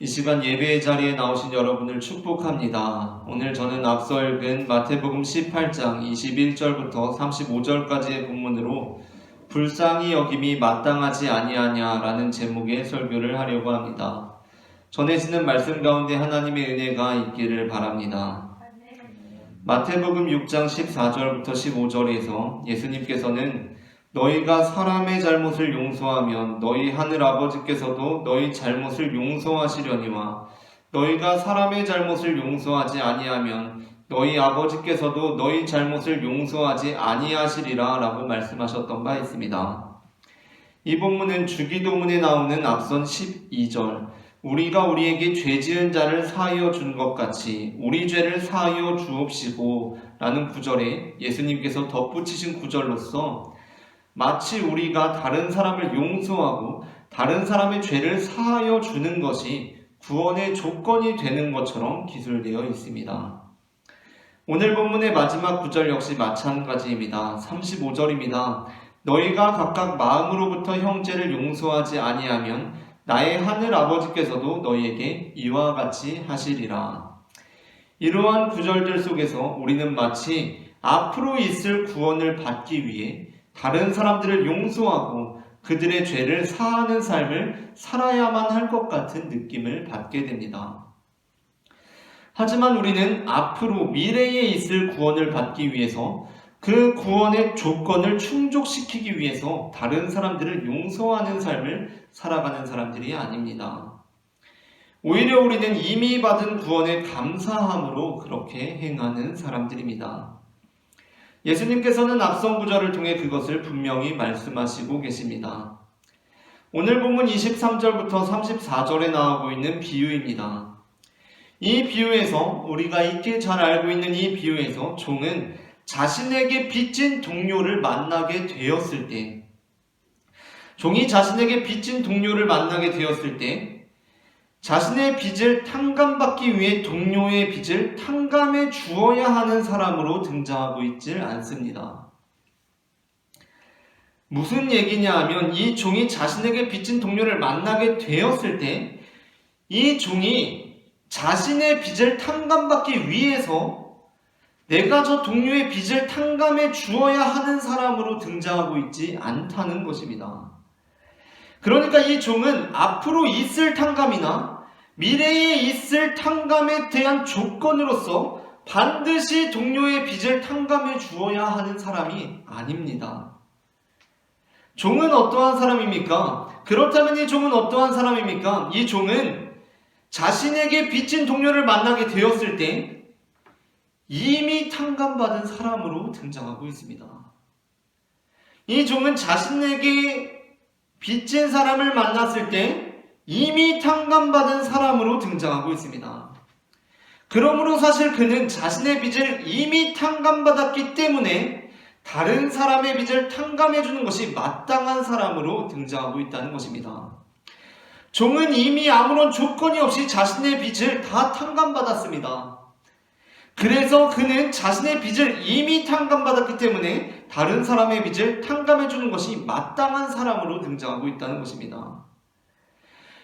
이 시간 예배의 자리에 나오신 여러분을 축복합니다. 오늘 저는 앞서 읽은 마태복음 18장 21절부터 35절까지의 본문으로 불쌍히 여김이 마땅하지 아니하냐라는 제목의 설교를 하려고 합니다. 전해지는 말씀 가운데 하나님의 은혜가 있기를 바랍니다. 마태복음 6장 14절부터 15절에서 예수님께서는 너희가 사람의 잘못을 용서하면 너희 하늘 아버지께서도 너희 잘못을 용서하시려니와 너희가 사람의 잘못을 용서하지 아니하면 너희 아버지께서도 너희 잘못을 용서하지 아니하시리라 라고 말씀하셨던 바 있습니다. 이 본문은 주기도문에 나오는 앞선 12절 우리가 우리에게 죄 지은 자를 사하여 준 것 같이 우리 죄를 사하여 주옵시고 라는 구절에 예수님께서 덧붙이신 구절로서 마치 우리가 다른 사람을 용서하고 다른 사람의 죄를 사하여 주는 것이 구원의 조건이 되는 것처럼 기술되어 있습니다. 오늘 본문의 마지막 구절 역시 마찬가지입니다. 35절입니다. 너희가 각각 마음으로부터 형제를 용서하지 아니하면 나의 하늘 아버지께서도 너희에게 이와 같이 하시리라. 이러한 구절들 속에서 우리는 마치 앞으로 있을 구원을 받기 위해 다른 사람들을 용서하고 그들의 죄를 사하는 삶을 살아야만 할 것 같은 느낌을 받게 됩니다. 하지만 우리는 앞으로 미래에 있을 구원을 받기 위해서 그 구원의 조건을 충족시키기 위해서 다른 사람들을 용서하는 삶을 살아가는 사람들이 아닙니다. 오히려 우리는 이미 받은 구원에 감사함으로 그렇게 행하는 사람들입니다. 예수님께서는 앞선 구절을 통해 그것을 분명히 말씀하시고 계십니다. 오늘 본문 23절부터 34절에 나오고 있는 비유입니다. 이 비유에서 우리가 익히 잘 알고 있는 이 비유에서 종은 자신에게 빚진 동료를 만나게 되었을 때 종이 자신에게 빚진 동료를 만나게 되었을 때 자신의 빚을 탕감받기 위해 동료의 빚을 탕감해 주어야 하는 사람으로 등장하고 있질 않습니다. 무슨 얘기냐 하면 이 종이 자신에게 빚진 동료를 만나게 되었을 때 이 종이 자신의 빚을 탕감받기 위해서 내가 저 동료의 빚을 탕감해 주어야 하는 사람으로 등장하고 있지 않다는 것입니다. 그러니까 이 종은 앞으로 있을 탕감이나 미래에 있을 탕감에 대한 조건으로서 반드시 동료의 빚을 탕감해 주어야 하는 사람이 아닙니다. 종은 어떠한 사람입니까? 그렇다면 이 종은 어떠한 사람입니까? 이 종은 자신에게 빚진 동료를 만나게 되었을 때 이미 탕감받은 사람으로 등장하고 있습니다. 이 종은 자신에게 빚진 사람을 만났을 때 이미 탕감받은 사람으로 등장하고 있습니다. 그러므로 사실 그는 자신의 빚을 이미 탕감받았기 때문에 다른 사람의 빚을 탕감해주는 것이 마땅한 사람으로 등장하고 있다는 것입니다. 종은 이미 아무런 조건이 없이 자신의 빚을 다 탕감받았습니다. 그래서 그는 자신의 빚을 이미 탕감받았기 때문에 다른 사람의 빚을 탕감해주는 것이 마땅한 사람으로 등장하고 있다는 것입니다.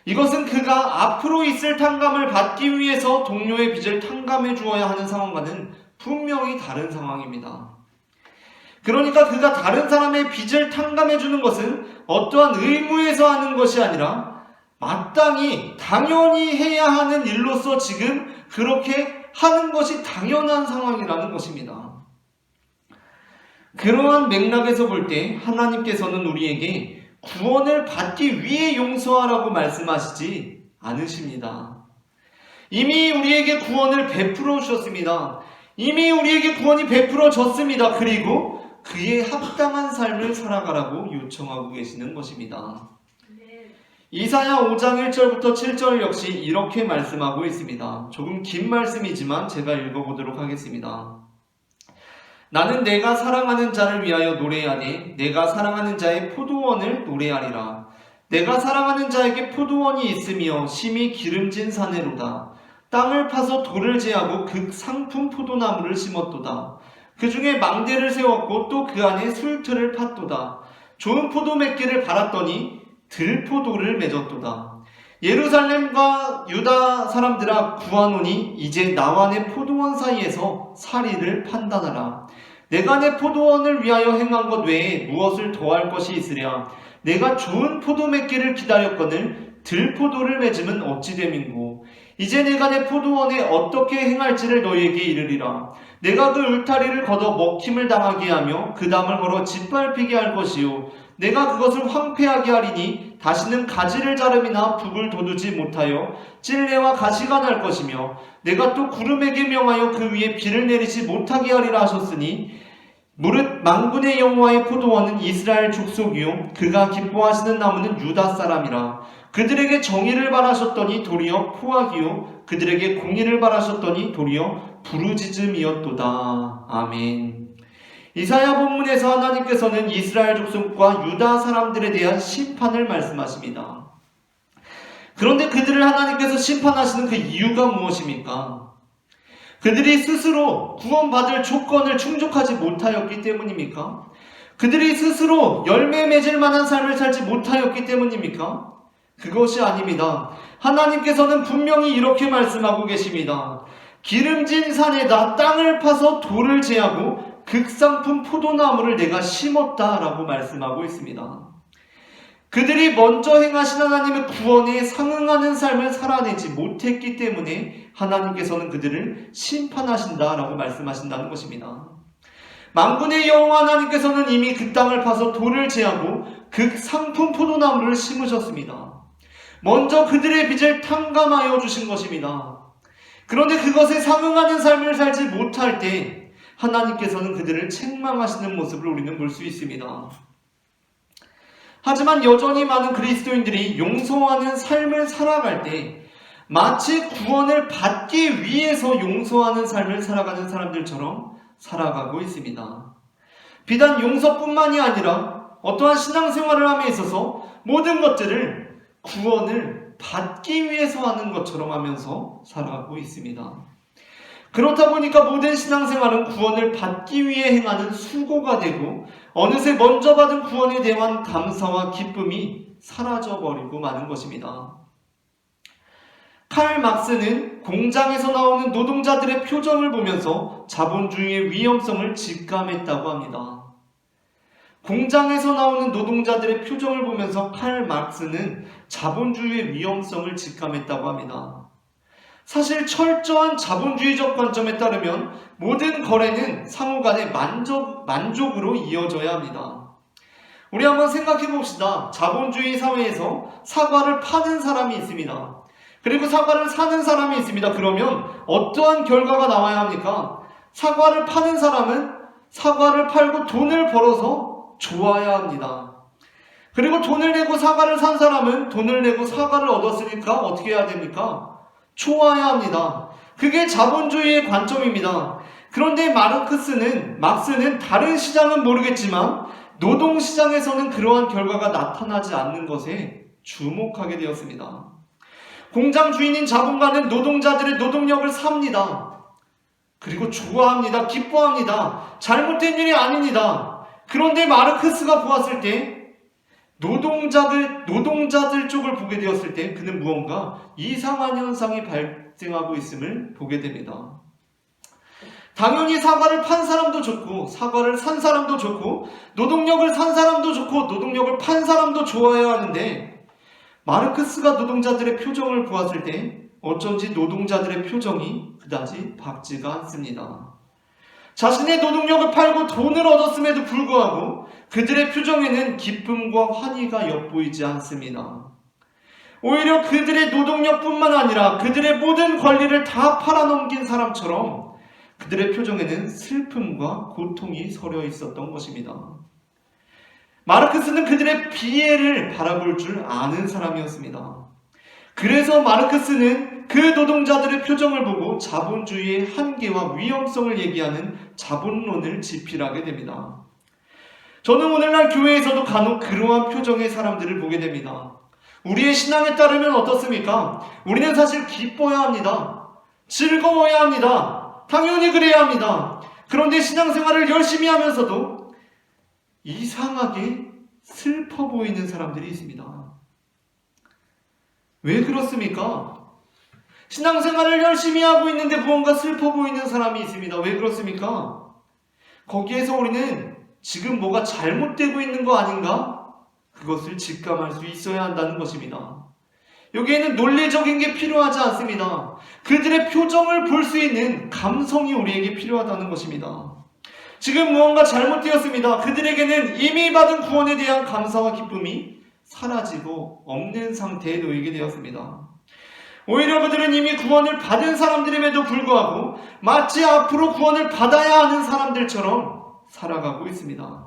이것은 그가 앞으로 있을 탕감을 받기 위해서 동료의 빚을 탕감해 주어야 하는 상황과는 분명히 다른 상황입니다. 그러니까 그가 다른 사람의 빚을 탕감해 주는 것은 어떠한 의무에서 하는 것이 아니라 마땅히 당연히 해야 하는 일로서 지금 그렇게 하는 것이 당연한 상황이라는 것입니다. 그러한 맥락에서 볼 때 하나님께서는 우리에게 구원을 받기 위해 용서하라고 말씀하시지 않으십니다. 이미 우리에게 구원을 베풀어 주셨습니다. 이미 우리에게 구원이 베풀어졌습니다. 그리고 그에 합당한 삶을 살아가라고 요청하고 계시는 것입니다. 이사야 5장 1절부터 7절 역시 이렇게 말씀하고 있습니다. 조금 긴 말씀이지만 제가 읽어보도록 하겠습니다. 나는 내가 사랑하는 자를 위하여 노래하니 내가 사랑하는 자의 포도원을 노래하리라. 내가 사랑하는 자에게 포도원이 있으며 심히 기름진 사내로다. 땅을 파서 돌을 제하고 극상품 포도나무를 심었도다. 그 중에 망대를 세웠고 또 그 안에 술틀을 팠도다. 좋은 포도 맺기를 바랐더니 들포도를 맺었도다. 예루살렘과 유다 사람들아 구하노니 이제 나와 내 포도원 사이에서 사리를 판단하라. 내가 내 포도원을 위하여 행한 것 외에 무엇을 더할 것이 있으랴. 내가 좋은 포도 맺기를 기다렸거늘 들포도를 맺으면 어찌 됨인고. 이제 내가 내 포도원에 어떻게 행할지를 너희에게 이르리라. 내가 그 울타리를 걷어 먹힘을 당하게 하며 그 담을 걸어 짓밟히게 할 것이요. 내가 그것을 황폐하게 하리니 다시는 가지를 자름이나 북을 돋우지 못하여 찔레와 가시가 날 것이며 내가 또 구름에게 명하여 그 위에 비를 내리지 못하게 하리라 하셨으니 무릇 만군의 여호와의 포도원은 이스라엘 족속이요 그가 기뻐하시는 나무는 유다 사람이라. 그들에게 정의를 바라셨더니 도리어 포악이요 그들에게 공의를 바라셨더니 도리어 부르짖음이었도다. 아멘. 이사야 본문에서 하나님께서는 이스라엘 족속과 유다 사람들에 대한 심판을 말씀하십니다. 그런데 그들을 하나님께서 심판하시는 그 이유가 무엇입니까? 그들이 스스로 구원받을 조건을 충족하지 못하였기 때문입니까? 그들이 스스로 열매 맺을 만한 삶을 살지 못하였기 때문입니까? 그것이 아닙니다. 하나님께서는 분명히 이렇게 말씀하고 계십니다. 기름진 산에다 땅을 파서 돌을 제하고 극상품 포도나무를 내가 심었다라고 말씀하고 있습니다. 그들이 먼저 행하신 하나님의 구원에 상응하는 삶을 살아내지 못했기 때문에 하나님께서는 그들을 심판하신다라고 말씀하신다는 것입니다. 만군의 여호와 하나님께서는 이미 그 땅을 파서 돌을 제하고 극상품 포도나무를 심으셨습니다. 먼저 그들의 빚을 탕감하여 주신 것입니다. 그런데 그것에 상응하는 삶을 살지 못할 때 하나님께서는 그들을 책망하시는 모습을 우리는 볼 수 있습니다. 하지만 여전히 많은 그리스도인들이 용서하는 삶을 살아갈 때 마치 구원을 받기 위해서 용서하는 삶을 살아가는 사람들처럼 살아가고 있습니다. 비단 용서뿐만이 아니라 어떠한 신앙생활을 함에 있어서 모든 것들을 구원을 받기 위해서 하는 것처럼 하면서 살아가고 있습니다. 그렇다 보니까 모든 신앙생활은 구원을 받기 위해 행하는 수고가 되고 어느새 먼저 받은 구원에 대한 감사와 기쁨이 사라져버리고 마는 것입니다. 칼 막스는 공장에서 나오는 노동자들의 표정을 보면서 자본주의의 위험성을 직감했다고 합니다. 공장에서 나오는 노동자들의 표정을 보면서 칼 막스는 자본주의의 위험성을 직감했다고 합니다. 사실 철저한 자본주의적 관점에 따르면 모든 거래는 상호 간의 만족으로 이어져야 합니다. 우리 한번 생각해 봅시다. 자본주의 사회에서 사과를 파는 사람이 있습니다. 그리고 사과를 사는 사람이 있습니다. 그러면 어떠한 결과가 나와야 합니까? 사과를 파는 사람은 사과를 팔고 돈을 벌어서 좋아야 합니다. 그리고 돈을 내고 사과를 산 사람은 돈을 내고 사과를 얻었으니까 어떻게 해야 됩니까? 좋아야 합니다. 그게 자본주의의 관점입니다. 그런데 막스는 다른 시장은 모르겠지만 노동시장에서는 그러한 결과가 나타나지 않는 것에 주목하게 되었습니다. 공장 주인인 자본가는 노동자들의 노동력을 삽니다. 그리고 좋아합니다. 기뻐합니다. 잘못된 일이 아닙니다. 그런데 마르크스가 보았을 때 노동자들 쪽을 보게 되었을 때 그는 무언가 이상한 현상이 발생하고 있음을 보게 됩니다. 당연히 사과를 판 사람도 좋고 사과를 산 사람도 좋고 노동력을 산 사람도 좋고 노동력을 판 사람도 좋아야 하는데 마르크스가 노동자들의 표정을 보았을 때 어쩐지 노동자들의 표정이 그다지 밝지가 않습니다. 자신의 노동력을 팔고 돈을 얻었음에도 불구하고 그들의 표정에는 기쁨과 환희가 엿보이지 않습니다. 오히려 그들의 노동력뿐만 아니라 그들의 모든 권리를 다 팔아넘긴 사람처럼 그들의 표정에는 슬픔과 고통이 서려 있었던 것입니다. 마르크스는 그들의 비애를 바라볼 줄 아는 사람이었습니다. 그래서 마르크스는 그 노동자들의 표정을 보고 자본주의의 한계와 위험성을 얘기하는 자본론을 집필하게 됩니다. 저는 오늘날 교회에서도 간혹 그러한 표정의 사람들을 보게 됩니다. 우리의 신앙에 따르면 어떻습니까? 우리는 사실 기뻐야 합니다. 즐거워야 합니다. 당연히 그래야 합니다. 그런데 신앙생활을 열심히 하면서도 이상하게 슬퍼 보이는 사람들이 있습니다. 왜 그렇습니까? 신앙생활을 열심히 하고 있는데 무언가 슬퍼 보이는 사람이 있습니다. 왜 그렇습니까? 거기에서 우리는 지금 뭐가 잘못되고 있는 거 아닌가? 그것을 직감할 수 있어야 한다는 것입니다. 여기에는 논리적인 게 필요하지 않습니다. 그들의 표정을 볼 수 있는 감성이 우리에게 필요하다는 것입니다. 지금 무언가 잘못되었습니다. 그들에게는 이미 받은 구원에 대한 감사와 기쁨이 사라지고 없는 상태에 놓이게 되었습니다. 오히려 그들은 이미 구원을 받은 사람들임에도 불구하고 마치 앞으로 구원을 받아야 하는 사람들처럼 살아가고 있습니다.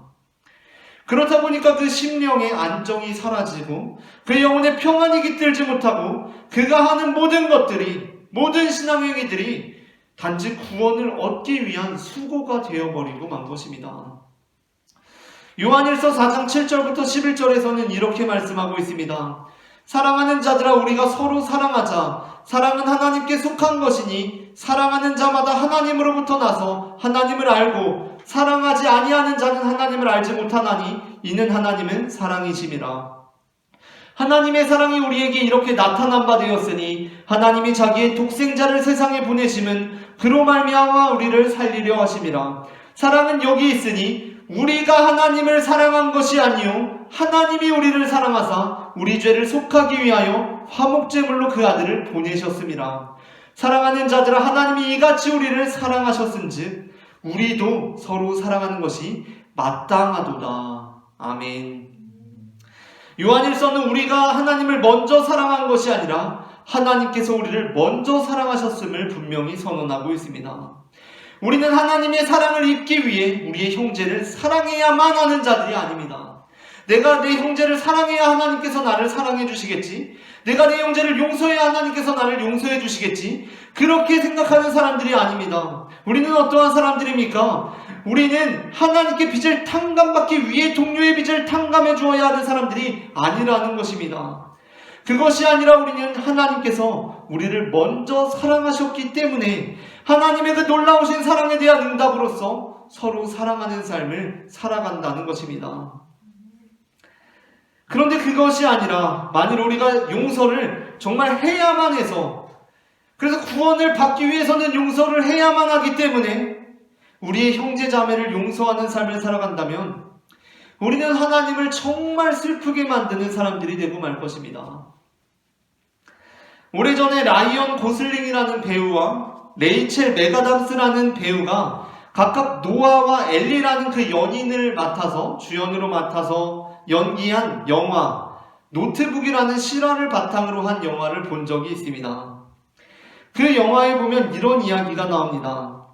그렇다 보니까 그 심령의 안정이 사라지고 그 영혼의 평안이 깃들지 못하고 그가 하는 모든 것들이, 모든 신앙행위들이 단지 구원을 얻기 위한 수고가 되어버리고 만 것입니다. 요한일서 4장 7절부터 11절에서는 이렇게 말씀하고 있습니다. 사랑하는 자들아, 우리가 서로 사랑하자. 사랑은 하나님께 속한 것이니 사랑하는 자마다 하나님으로부터 나서 하나님을 알고 사랑하지 아니하는 자는 하나님을 알지 못하나니 이는 하나님은 사랑이심이라. 하나님의 사랑이 우리에게 이렇게 나타난 바 되었으니 하나님이 자기의 독생자를 세상에 보내심은 그로 말미암아 우리를 살리려 하심이라. 사랑은 여기 있으니 우리가 하나님을 사랑한 것이 아니요 하나님이 우리를 사랑하사 우리 죄를 속하기 위하여 화목제물로 그 아들을 보내셨음이라. 사랑하는 자들아, 하나님이 이같이 우리를 사랑하셨은즉 우리도 서로 사랑하는 것이 마땅하도다. 아멘. 요한일서는 우리가 하나님을 먼저 사랑한 것이 아니라 하나님께서 우리를 먼저 사랑하셨음을 분명히 선언하고 있습니다. 우리는 하나님의 사랑을 입기 위해 우리의 형제를 사랑해야만 하는 자들이 아닙니다. 내가 내 형제를 사랑해야 하나님께서 나를 사랑해 주시겠지, 내가 내 형제를 용서해야 하나님께서 나를 용서해 주시겠지, 그렇게 생각하는 사람들이 아닙니다. 우리는 어떠한 사람들입니까? 우리는 하나님께 빚을 탕감받기 위해 동료의 빚을 탕감해 주어야 하는 사람들이 아니라는 것입니다. 그것이 아니라 우리는 하나님께서 우리를 먼저 사랑하셨기 때문에 하나님의 그 놀라우신 사랑에 대한 응답으로서 서로 사랑하는 삶을 살아간다는 것입니다. 그런데 그것이 아니라 만일 우리가 용서를 정말 해야만 해서, 그래서 구원을 받기 위해서는 용서를 해야만 하기 때문에 우리의 형제 자매를 용서하는 삶을 살아간다면 우리는 하나님을 정말 슬프게 만드는 사람들이 되고 말 것입니다. 오래전에 라이언 고슬링이라는 배우와 레이첼 메가담스라는 배우가 각각 노아와 엘리라는 그 연인을 맡아서, 주연으로 맡아서 연기한 영화 노트북이라는 실화를 바탕으로 한 영화를 본 적이 있습니다. 그 영화에 보면 이런 이야기가 나옵니다.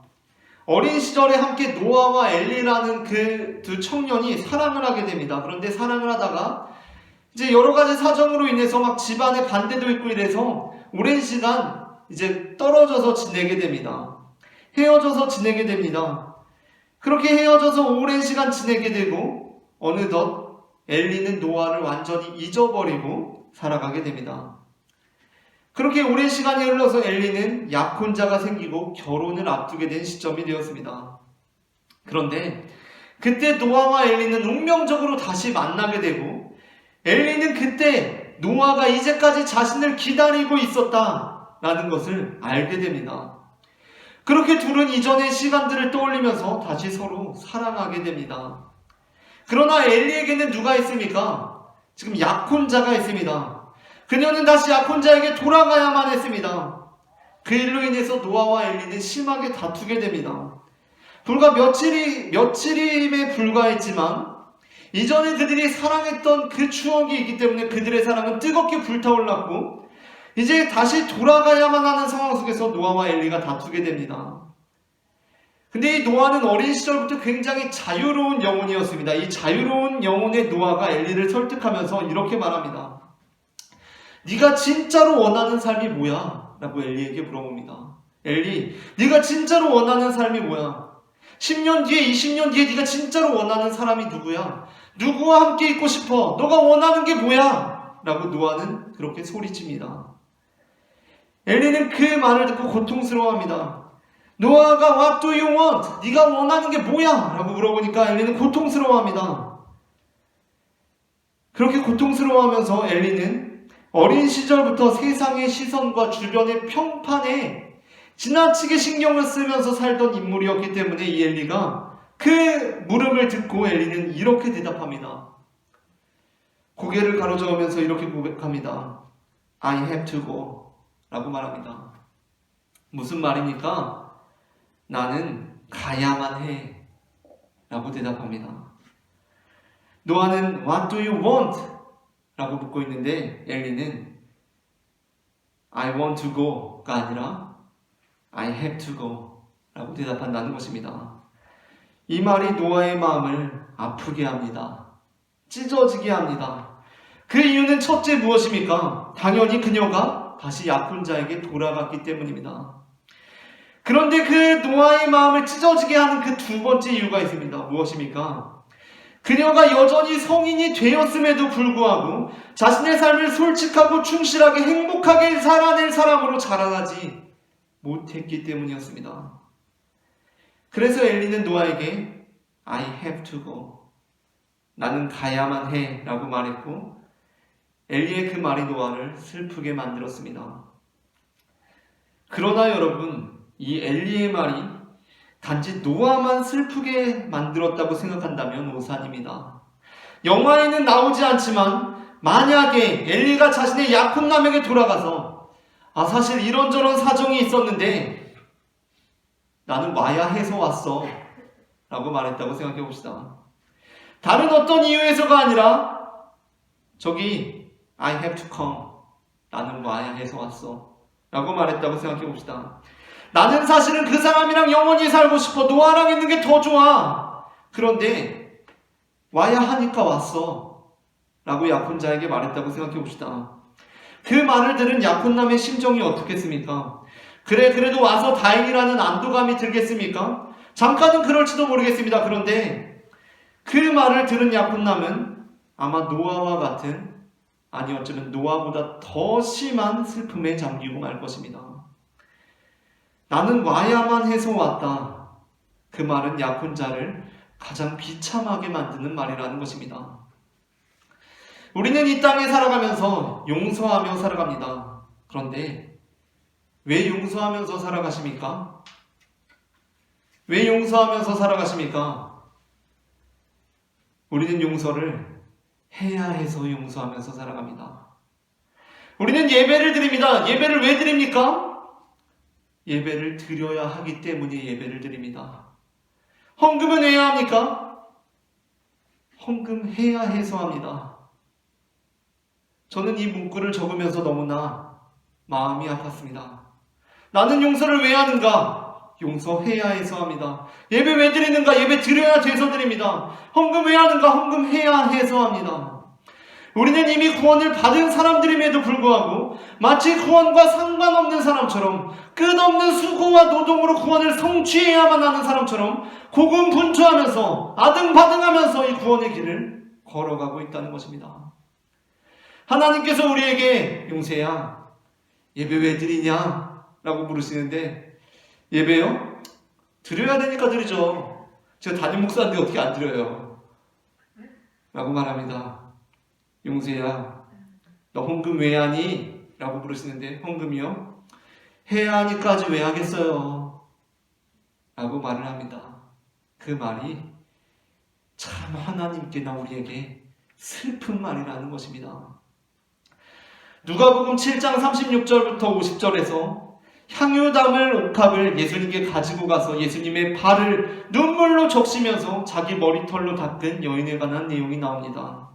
어린 시절에 함께 노아와 엘리라는 그 두 청년이 사랑을 하게 됩니다. 그런데 사랑을 하다가 이제 여러 가지 사정으로 인해서 막 집안에 반대도 있고 이래서 오랜 시간 이제 떨어져서 지내게 됩니다. 헤어져서 지내게 됩니다. 그렇게 헤어져서 오랜 시간 지내게 되고 어느덧 엘리는 노아를 완전히 잊어버리고 살아가게 됩니다. 그렇게 오랜 시간이 흘러서 엘리는 약혼자가 생기고 결혼을 앞두게 된 시점이 되었습니다. 그런데 그때 노아와 엘리는 운명적으로 다시 만나게 되고 엘리는 그때 노아가 이제까지 자신을 기다리고 있었다라는 것을 알게 됩니다. 그렇게 둘은 이전의 시간들을 떠올리면서 다시 서로 사랑하게 됩니다. 그러나 엘리에게는 누가 있습니까? 지금 약혼자가 있습니다. 그녀는 다시 약혼자에게 돌아가야만 했습니다. 그 일로 인해서 노아와 엘리는 심하게 다투게 됩니다. 불과 며칠임에 불과했지만 이전에 그들이 사랑했던 그 추억이 있기 때문에 그들의 사랑은 뜨겁게 불타올랐고 이제 다시 돌아가야만 하는 상황 속에서 노아와 엘리가 다투게 됩니다. 근데 이 노아는 어린 시절부터 굉장히 자유로운 영혼이었습니다. 이 자유로운 영혼의 노아가 엘리를 설득하면서 이렇게 말합니다. 네가 진짜로 원하는 삶이 뭐야? 라고 엘리에게 물어봅니다. 엘리, 네가 진짜로 원하는 삶이 뭐야? 10년 뒤에, 20년 뒤에 네가 진짜로 원하는 사람이 누구야? 누구와 함께 있고 싶어? 너가 원하는 게 뭐야? 라고 노아는 그렇게 소리칩니다. 엘리는 그 말을 듣고 고통스러워합니다. 노아가 What do you want? 네가 원하는 게 뭐야? 라고 물어보니까 엘리는 고통스러워합니다. 그렇게 고통스러워하면서 엘리는 어린 시절부터 세상의 시선과 주변의 평판에 지나치게 신경을 쓰면서 살던 인물이었기 때문에 이 엘리가 그 물음을 듣고 엘리는 이렇게 대답합니다. 고개를 가로저으면서 이렇게 고백합니다. I have to go 라고 말합니다. 무슨 말입니까? 나는 가야만 해 라고 대답합니다. 노아는 What do you want? 라고 묻고 있는데 엘리는 I want to go가 아니라 I have to go 라고 대답한다는 것입니다. 이 말이 노아의 마음을 아프게 합니다. 찢어지게 합니다. 그 이유는 첫째 무엇입니까? 당연히 그녀가 다시 약혼자에게 돌아갔기 때문입니다. 그런데 그 노아의 마음을 찢어지게 하는 그 두 번째 이유가 있습니다. 무엇입니까? 그녀가 여전히 성인이 되었음에도 불구하고 자신의 삶을 솔직하고 충실하게 행복하게 살아낼 사람으로 자라나지 못했기 때문이었습니다. 그래서 엘리는 노아에게 I have to go. 나는 가야만 해 라고 말했고 엘리의 그 말이 노아를 슬프게 만들었습니다. 그러나 여러분, 이 엘리의 말이 단지 노아만 슬프게 만들었다고 생각한다면 오산입니다. 영화에는 나오지 않지만 만약에 엘리가 자신의 약혼남에게 돌아가서 사실 이런저런 사정이 있었는데 나는 와야 해서 왔어 라고 말했다고 생각해 봅시다. 다른 어떤 이유에서가 아니라 저기 I have to come. 나는 와야 해서 왔어 라고 말했다고 생각해 봅시다. 나는 사실은 그 사람이랑 영원히 살고 싶어. 노아랑 있는 게 더 좋아. 그런데 와야 하니까 왔어 라고 약혼자에게 말했다고 생각해 봅시다. 그 말을 들은 약혼남의 심정이 어떻겠습니까? 그래도 와서 다행이라는 안도감이 들겠습니까? 잠깐은 그럴지도 모르겠습니다. 그런데 그 말을 들은 약혼남은 아마 노아와 같은, 아니 어쩌면 노아보다 더 심한 슬픔에 잠기고 말 것입니다. 나는 와야만 해서 왔다. 그 말은 약혼자를 가장 비참하게 만드는 말이라는 것입니다. 우리는 이 땅에 살아가면서 용서하며 살아갑니다. 그런데 왜 용서하면서 살아가십니까? 왜 용서하면서 살아가십니까? 우리는 용서를 해야 해서 용서하면서 살아갑니다. 우리는 예배를 드립니다. 예배를 왜 드립니까? 예배를 드려야 하기 때문에 예배를 드립니다. 헌금은 해야 합니까? 헌금해야 해서 합니다. 저는 이 문구를 적으면서 너무나 마음이 아팠습니다. 나는 용서를 왜 하는가? 용서해야 해서 합니다. 예배 왜 드리는가? 예배 드려야 돼서 드립니다. 헌금 왜 하는가? 헌금해야 해서 합니다. 우리는 이미 구원을 받은 사람들임에도 불구하고 마치 구원과 상관없는 사람처럼 끝없는 수고와 노동으로 구원을 성취해야만 하는 사람처럼 고군분투하면서 아등바등하면서 이 구원의 길을 걸어가고 있다는 것입니다. 하나님께서 우리에게 용세야 예배 왜 드리냐? 라고 물으시는데 예배요? 드려야 되니까 드리죠. 제가 담임 목사인데 어떻게 안 드려요? 라고 말합니다. 용세야 너 헌금 왜 하니? 라고 물으시는데 헌금이요? 해야 하니까지 왜 하겠어요? 라고 말을 합니다. 그 말이 참 하나님께나 우리에게 슬픈 말이라는 것입니다. 누가복음 7장 36절부터 50절에서 향유 담을 옥합을 예수님께 가지고 가서 예수님의 발을 눈물로 적시면서 자기 머리털로 닦은 여인에 관한 내용이 나옵니다.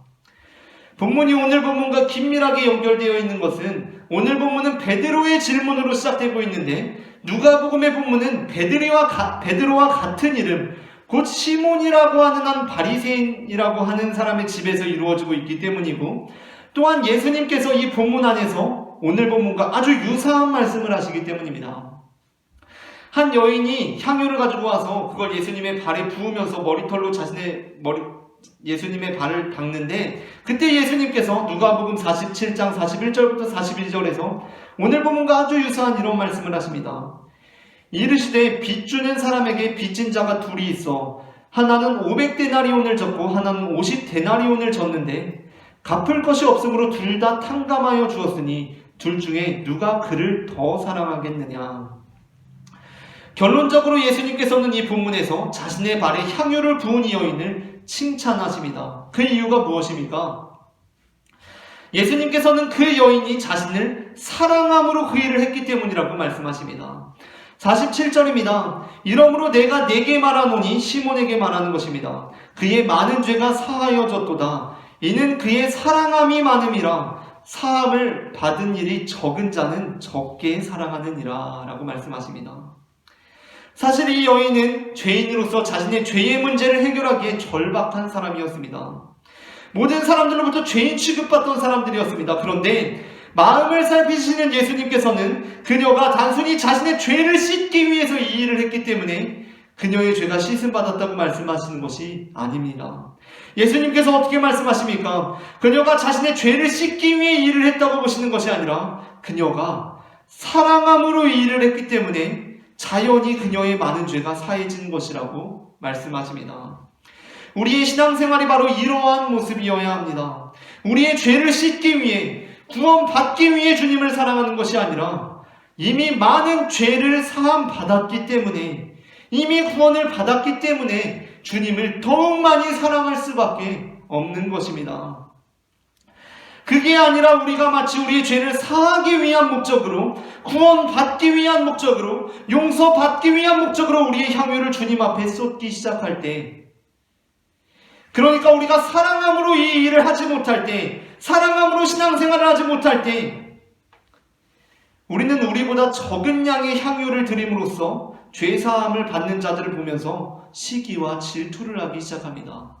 본문이 오늘 본문과 긴밀하게 연결되어 있는 것은 오늘 본문은 베드로의 질문으로 시작되고 있는데 누가복음의 본문은 베드로와 같은 이름 곧 시몬이라고 하는 한 바리새인이라고 하는 사람의 집에서 이루어지고 있기 때문이고 또한 예수님께서 이 본문 안에서 오늘 본문과 아주 유사한 말씀을 하시기 때문입니다. 한 여인이 향유를 가지고 와서 그걸 예수님의 발에 부으면서 머리털로 예수님의 발을 닦는데 그때 예수님께서 누가복음 47장 41절부터 41절에서 오늘 본문과 아주 유사한 이런 말씀을 하십니다. 이르시되 빚 주는 사람에게 빚진 자가 둘이 있어 하나는 500데나리온을 졌고 하나는 50데나리온을 졌는데 갚을 것이 없으므로 둘 다 탕감하여 주었으니 둘 중에 누가 그를 더 사랑하겠느냐. 결론적으로 예수님께서는 이 본문에서 자신의 발에 향유를 부은 이 여인을 칭찬하십니다. 그 이유가 무엇입니까? 예수님께서는 그 여인이 자신을 사랑함으로 그 일을 했기 때문이라고 말씀하십니다. 47절입니다. 이러므로 내가 네게 말하노니 시몬에게 말하는 것입니다. 그의 많은 죄가 사하여졌도다. 이는 그의 사랑함이 많음이라. 사함을 받은 일이 적은 자는 적게 사랑하느니라 라고 말씀하십니다. 사실 이 여인은 죄인으로서 자신의 죄의 문제를 해결하기에 절박한 사람이었습니다. 모든 사람들로부터 죄인 취급받던 사람들이었습니다. 그런데 마음을 살피시는 예수님께서는 그녀가 단순히 자신의 죄를 씻기 위해서 이 일을 했기 때문에 그녀의 죄가 씻음받았다고 말씀하시는 것이 아닙니다. 예수님께서 어떻게 말씀하십니까? 그녀가 자신의 죄를 씻기 위해 이 일을 했다고 보시는 것이 아니라 그녀가 사랑함으로 이 일을 했기 때문에 자연히 그녀의 많은 죄가 사해진 것이라고 말씀하십니다. 우리의 신앙생활이 바로 이러한 모습이어야 합니다. 우리의 죄를 씻기 위해, 구원받기 위해 주님을 사랑하는 것이 아니라 이미 많은 죄를 사함 받았기 때문에, 이미 구원을 받았기 때문에 주님을 더욱 많이 사랑할 수밖에 없는 것입니다. 그게 아니라 우리가 마치 우리의 죄를 사하기 위한 목적으로, 구원받기 위한 목적으로, 용서받기 위한 목적으로 우리의 향유를 주님 앞에 쏟기 시작할 때, 그러니까 우리가 사랑함으로 이 일을 하지 못할 때, 사랑함으로 신앙생활을 하지 못할 때, 우리는 우리보다 적은 양의 향유를 드림으로써 죄사함을 받는 자들을 보면서 시기와 질투를 하기 시작합니다.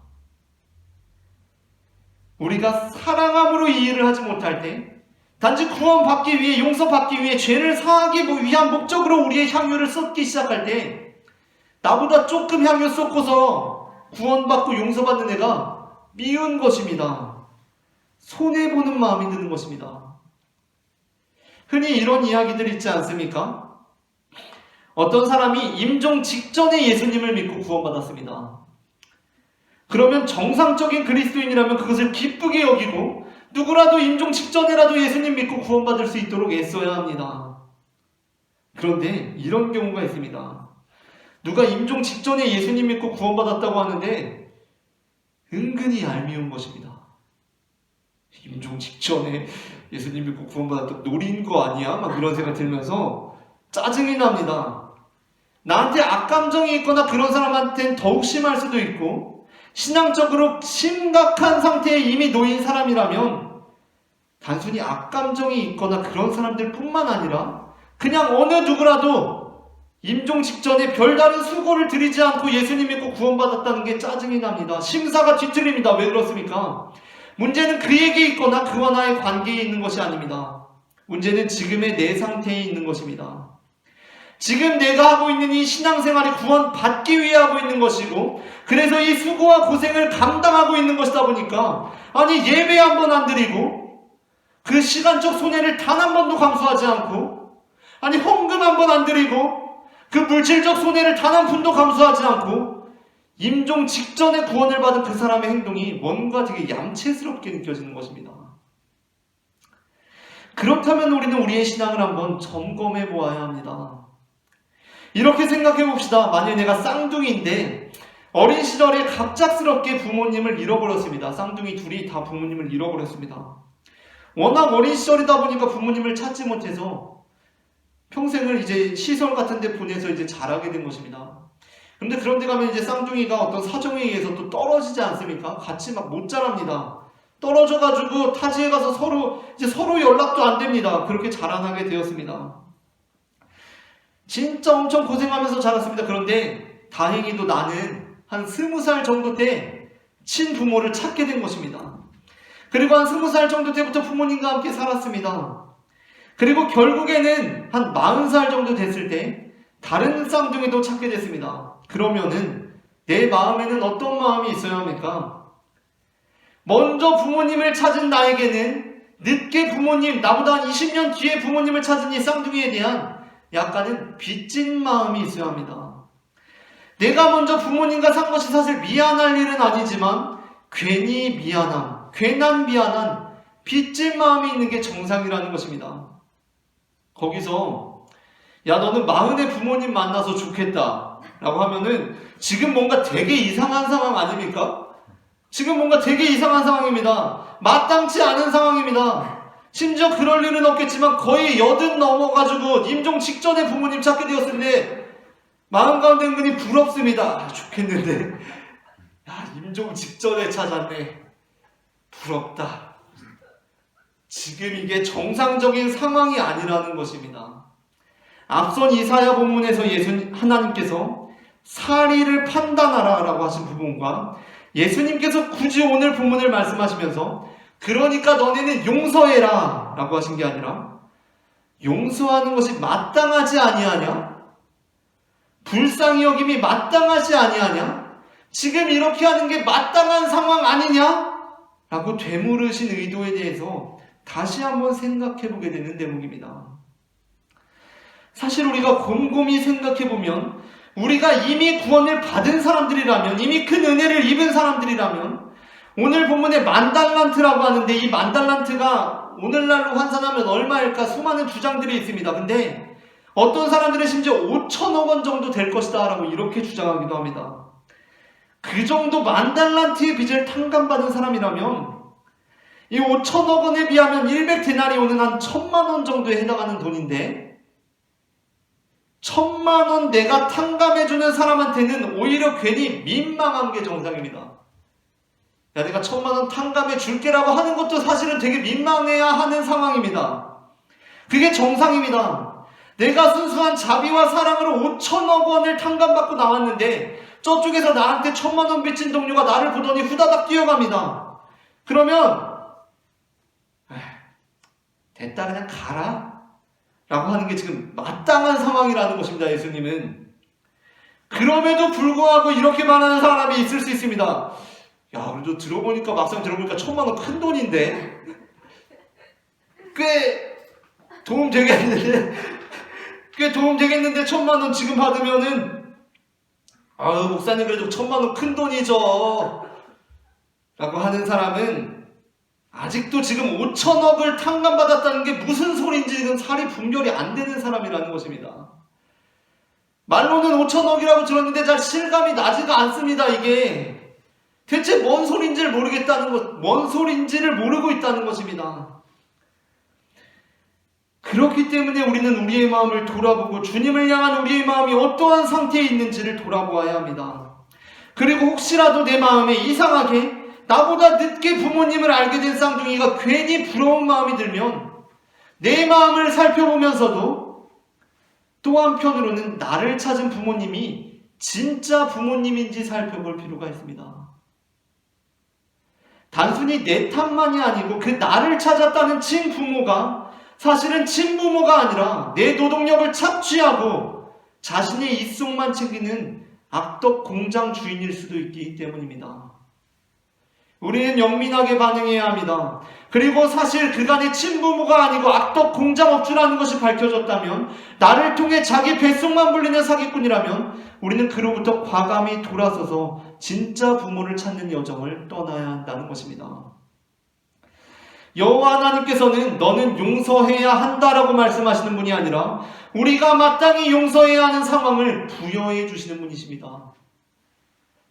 우리가 사랑함으로 이 일을 하지 못할 때, 단지 구원받기 위해, 용서받기 위해, 죄를 사하기 위한 목적으로 우리의 향유를 쏟기 시작할 때, 나보다 조금 향유 쏟고서 구원받고 용서받는 애가 미운 것입니다. 손해보는 마음이 드는 것입니다. 흔히 이런 이야기들 있지 않습니까? 어떤 사람이 임종 직전에 예수님을 믿고 구원받았습니다. 그러면 정상적인 그리스도인이라면 그것을 기쁘게 여기고 누구라도 임종 직전에라도 예수님 믿고 구원받을 수 있도록 애써야 합니다. 그런데 이런 경우가 있습니다. 누가 임종 직전에 예수님 믿고 구원받았다고 하는데 은근히 얄미운 것입니다. 임종 직전에 예수님 믿고 구원받았다고 노린 거 아니야? 막 이런 생각 들면서 짜증이 납니다. 나한테 악감정이 있거나 그런 사람한테는 더욱 심할 수도 있고, 신앙적으로 심각한 상태에 이미 놓인 사람이라면 단순히 악감정이 있거나 그런 사람들 뿐만 아니라 그냥 어느 누구라도 임종 직전에 별다른 수고를 들이지 않고 예수님 믿고 구원받았다는 게 짜증이 납니다. 심사가 뒤틀립니다. 왜 그렇습니까? 문제는 그에게 있거나 그와 나의 관계에 있는 것이 아닙니다. 문제는 지금의 내 상태에 있는 것입니다. 지금 내가 하고 있는 이 신앙생활이 구원받기 위해 하고 있는 것이고, 그래서 이 수고와 고생을 감당하고 있는 것이다 보니까, 아니 예배 한 번 안 드리고 그 시간적 손해를 단 한 번도 감수하지 않고, 아니 헌금 한 번 안 드리고 그 물질적 손해를 단 한 푼도 감수하지 않고 임종 직전에 구원을 받은 그 사람의 행동이 뭔가 되게 얌체스럽게 느껴지는 것입니다. 그렇다면 우리는 우리의 신앙을 한번 점검해 보아야 합니다. 이렇게 생각해 봅시다. 만약 내가 쌍둥이인데 어린 시절에 갑작스럽게 부모님을 잃어버렸습니다. 쌍둥이 둘이 다 부모님을 잃어버렸습니다. 워낙 어린 시절이다 보니까 부모님을 찾지 못해서 평생을 이제 시설 같은 데 보내서 이제 자라게 된 것입니다. 그런데 그런 데 가면 이제 쌍둥이가 어떤 사정에 의해서 또 떨어지지 않습니까? 같이 막 못 자랍니다. 떨어져가지고 타지에 가서 서로 연락도 안 됩니다. 그렇게 자라나게 되었습니다. 진짜 엄청 고생하면서 자랐습니다. 그런데 다행히도 나는 한 20살 정도 때 친부모를 찾게 된 것입니다. 그리고 한 20살 정도 때부터 부모님과 함께 살았습니다. 그리고 결국에는 한 40살 정도 됐을 때 다른 쌍둥이도 찾게 됐습니다. 그러면은 내 마음에는 어떤 마음이 있어야 합니까? 먼저 부모님을 찾은 나에게는 늦게 부모님, 나보다 한 20년 뒤에 부모님을 찾은 이 쌍둥이에 대한 약간은 빚진 마음이 있어야 합니다. 내가 먼저 부모님과 산 것이 사실 미안할 일은 아니지만 괜히 미안함, 괜한 미안한 빚진 마음이 있는 게 정상이라는 것입니다. 거기서 야 너는 40의 부모님 만나서 좋겠다 라고 하면은 지금 뭔가 되게 이상한 상황 아닙니까? 지금 뭔가 되게 이상한 상황입니다. 마땅치 않은 상황입니다. 심지어 그럴 일은 없겠지만 거의 80 넘어가지고 임종 직전에 부모님 찾게 되었을 때 마음 가운데 은근히 부럽습니다. 좋겠는데 야 임종 직전에 찾았네. 부럽다. 지금 이게 정상적인 상황이 아니라는 것입니다. 앞선 이사야 본문에서 하나님께서 사리를 판단하라 라고 하신 부분과 예수님께서 굳이 오늘 본문을 말씀하시면서 그러니까 너네는 용서해라 라고 하신 게 아니라 용서하는 것이 마땅하지 아니하냐? 불쌍히 여김이 마땅하지 아니하냐? 지금 이렇게 하는 게 마땅한 상황 아니냐? 라고 되물으신 의도에 대해서 다시 한번 생각해 보게 되는 대목입니다. 사실 우리가 곰곰이 생각해 보면 우리가 이미 구원을 받은 사람들이라면, 이미 큰 은혜를 입은 사람들이라면 오늘 본문에 10,000달란트라고 하는데 이 10,000달란트가 오늘날로 환산하면 얼마일까? 수많은 주장들이 있습니다. 근데 어떤 사람들은 심지어 5천억 원 정도 될 것이다 라고 이렇게 주장하기도 합니다. 그 정도 10,000달란트의 빚을 탕감받은 사람이라면 이 5천억 원에 비하면 100데나리온은 한 1,000만 원 정도에 해당하는 돈인데 1,000만 원 내가 탕감해주는 사람한테는 오히려 괜히 민망한 게 정상입니다. 야, 내가 1,000만 원 탕감해 줄게라고 하는 것도 사실은 되게 민망해야 하는 상황입니다. 그게 정상입니다. 내가 순수한 자비와 사랑으로 5천억 원을 탕감받고 나왔는데 저쪽에서 나한테 1,000만 원 빚진 동료가 나를 보더니 후다닥 뛰어갑니다. 그러면 됐다 그냥 가라 라고 하는 게 지금 마땅한 상황이라는 것입니다. 예수님은. 그럼에도 불구하고 이렇게 말하는 사람이 있을 수 있습니다. 야, 우리도 들어보니까 막상 들어보니까 1,000만 원 큰 돈인데 꽤 도움 되겠는데 1,000만 원 지금 받으면은 아유 목사님 그래도 1,000만 원 큰 돈이죠 라고 하는 사람은 아직도 지금 5천억을 탕감받았다는 게 무슨 소리인지는 살이 분별이 안 되는 사람이라는 것입니다. 말로는 5천억이라고 들었는데 잘 실감이 나지가 않습니다. 이게 대체 뭔 소리인지를 모르겠다는 것, 뭔 소리인지를 모르고 있다는 것입니다. 그렇기 때문에 우리는 우리의 마음을 돌아보고 주님을 향한 우리의 마음이 어떠한 상태에 있는지를 돌아보아야 합니다. 그리고 혹시라도 내 마음에 이상하게 나보다 늦게 부모님을 알게 된 쌍둥이가 괜히 부러운 마음이 들면 내 마음을 살펴보면서도 또 한편으로는 나를 찾은 부모님이 진짜 부모님인지 살펴볼 필요가 있습니다. 단순히 내 탓만이 아니고 그 나를 찾았다는 친부모가 사실은 친부모가 아니라 내 노동력을 착취하고 자신의 이속만 챙기는 악덕 공장 주인일 수도 있기 때문입니다. 우리는 영민하게 반응해야 합니다. 그리고 사실 그간의 친부모가 아니고 악덕 공장업주라는 것이 밝혀졌다면, 나를 통해 자기 뱃속만 불리는 사기꾼이라면 우리는 그로부터 과감히 돌아서서 진짜 부모를 찾는 여정을 떠나야 한다는 것입니다. 여호와 하나님께서는 너는 용서해야 한다라고 말씀하시는 분이 아니라 우리가 마땅히 용서해야 하는 상황을 부여해 주시는 분이십니다.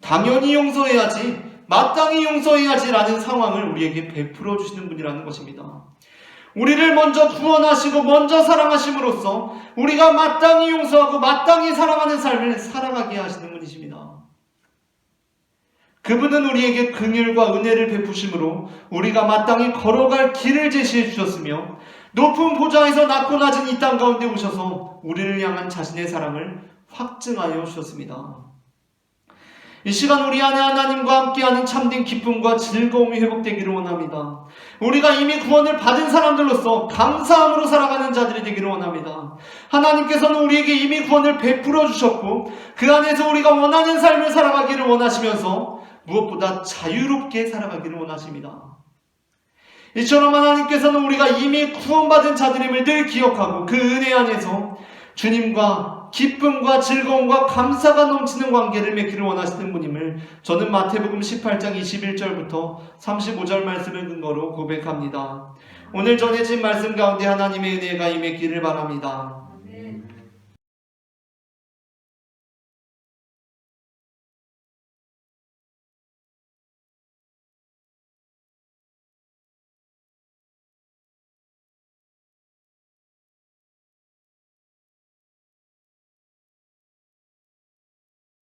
당연히 용서해야지, 마땅히 용서해야지라는 상황을 우리에게 베풀어 주시는 분이라는 것입니다. 우리를 먼저 구원하시고 먼저 사랑하심으로써 우리가 마땅히 용서하고 마땅히 사랑하는 삶을 살아가게 하시는 분이십니다. 그분은 우리에게 긍휼과 은혜를 베푸심으로 우리가 마땅히 걸어갈 길을 제시해 주셨으며, 높은 보좌에서 낮고 낮은 이 땅 가운데 오셔서 우리를 향한 자신의 사랑을 확증하여 주셨습니다. 이 시간 우리 안에 하나님과 함께하는 참된 기쁨과 즐거움이 회복되기를 원합니다. 우리가 이미 구원을 받은 사람들로서 감사함으로 살아가는 자들이 되기를 원합니다. 하나님께서는 우리에게 이미 구원을 베풀어 주셨고 그 안에서 우리가 원하는 삶을 살아가기를 원하시면서 무엇보다 자유롭게 살아가기를 원하십니다. 이처럼 하나님께서는 우리가 이미 구원받은 자들임을 늘 기억하고 그 은혜 안에서 주님과 기쁨과 즐거움과 감사가 넘치는 관계를 맺기를 원하시는 분임을 저는 마태복음 18장 21절부터 35절 말씀을 근거로 고백합니다. 오늘 전해진 말씀 가운데 하나님의 은혜가 임했기를 바랍니다.